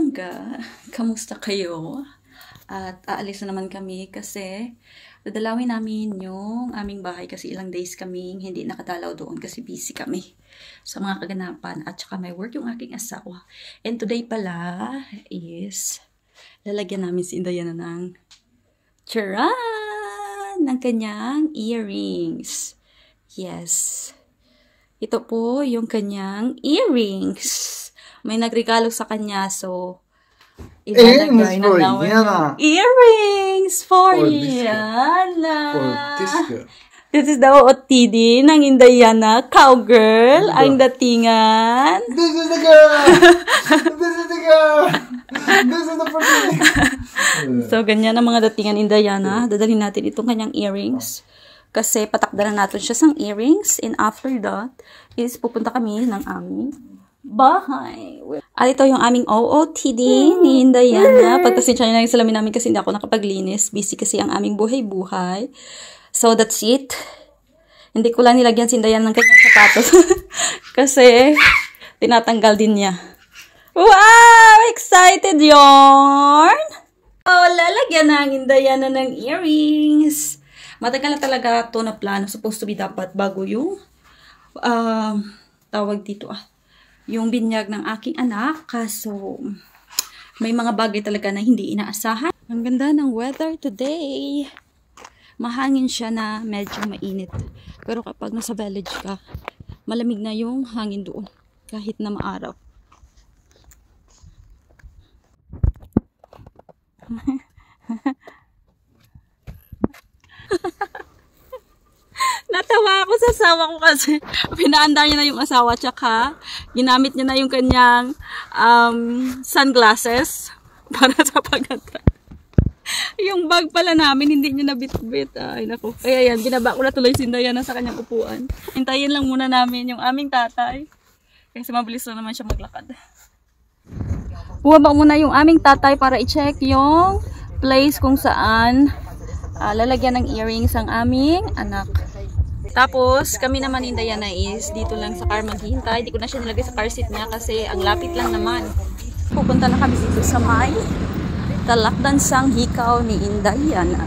Mangga, kamusta kayo? At aalis na naman kami kasi dadalawin namin yung aming bahay kasi ilang days kaming hindi nakadalaw doon kasi busy kami sa mga kaganapan at saka may work yung aking asawa. And today pala is lalagyan namin si Indayana ng charan! Ng kanyang earrings. Yes. Ito po yung kanyang earrings. May nagregalo sa kanya, so ilalagay na namin earrings for Yana. This is the OOTD ng Indayana, cowgirl, ang datingan. This is the girl! This is the girl! This is the person! So, ganyan ang mga datingan Indayana. Dadalhin natin itong kanyang earrings. Kasi patakda na natin siya sang earrings. And after that, is pupunta kami ng aming bahay. At ito yung aming OOTD ni Indayana. Pagpasensya na yung salamin namin kasi hindi ako nakapaglinis. Busy kasi ang aming buhay-buhay. So, that's it. Hindi ko lang nilagyan si Indayana ng kanyang sapatos. Kasi, tinatanggal din niya. Wow! Excited yarn! Oh, lalagyan na ang Indayana ng earrings. Matagal na talaga ito na plano. Supposed to be dapat bago yung tawag dito yung binyag ng aking anak. Kaso, may mga bagay talaga na hindi inaasahan. Ang ganda ng weather today. Mahangin siya na medyo mainit. Pero kapag nasa village ka, malamig na yung hangin doon. Kahit na maaraw. Natawa ako sa asawa ko kasi pinaandar niya na yung asawa tsaka ginamit niya na yung kanyang sunglasses para sa paganda. Yung bag pala namin hindi niya nabitbit. Ay naku. Kaya yan, binaba ko na tuloy si Indayana sa kanyang upuan. Hintayin lang muna namin yung aming tatay. Kasi mabilis na naman siya maglakad. Buwaba muna yung aming tatay para i-check yung place kung saan lalagyan ng earrings ang aming anak. Tapos, kami naman Indayana is dito lang sa car maghihintay. Di ko na siya nilagay sa car seat niya kasi ang lapit lang naman. Pupunta na kami dito sa may talakdan sang hikaw ni Indayana.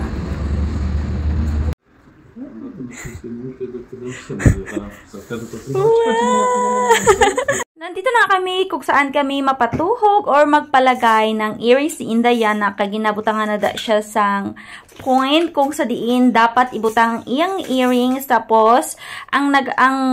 Nandito na kami kung saan kami mapatuhog or magpalagay ng earrings ni Indayana. Kaginabutangan na da siya sang point kung sa diin dapat ibutang iyang earrings. Tapos, ang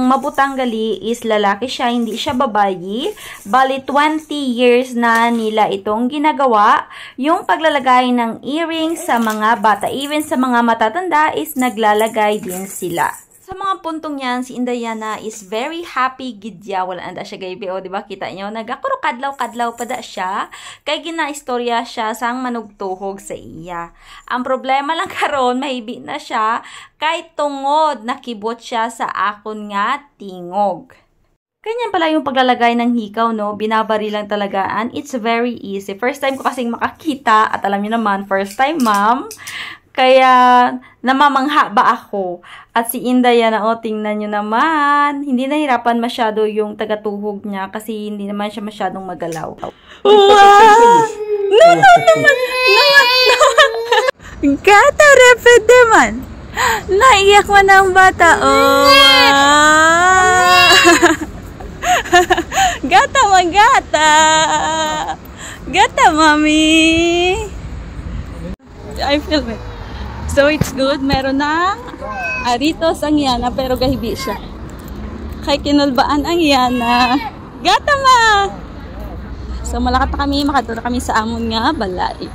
mabutang gali is lalaki siya, hindi siya babayi. Bali, 20 years na nila itong ginagawa. Yung paglalagay ng earrings sa mga bata, even sa mga matatanda is naglalagay din sila. Sa mga puntong yan, si Indayana is very happy gidya. Wala na siya gaybi. O, diba? Kita nyo, nagakuro kadlaw-kadlaw pa da siya. Kaya gina-istorya siya sang manugtuhog sa iya. Ang problema lang karon mahibi na siya. Kay tungod, nakibot siya sa akon nga tingog. Ganyan pala yung paglalagay ng hikaw, no? Binabari lang talagaan. It's very easy. First time ko kasing makakita. At alam nyo naman, first time, ma'am. Kaya, namamangha ba ako? At si Indayana, tingnan nyo naman. Hindi nahirapan masyado yung tagatuhog niya kasi hindi naman siya masyadong magalaw. Wow! Naman! Gata, repede man! Naiyak mo ng bata, oh! Gata, magata! Gata, mami! I feel it. So, it's good. Meron ng aritos ang Yana, pero gahibi siya. Kay kinulbaan ang Yana. Gata ma! So, malakat na kami. Makatulog kami sa amon nga balay.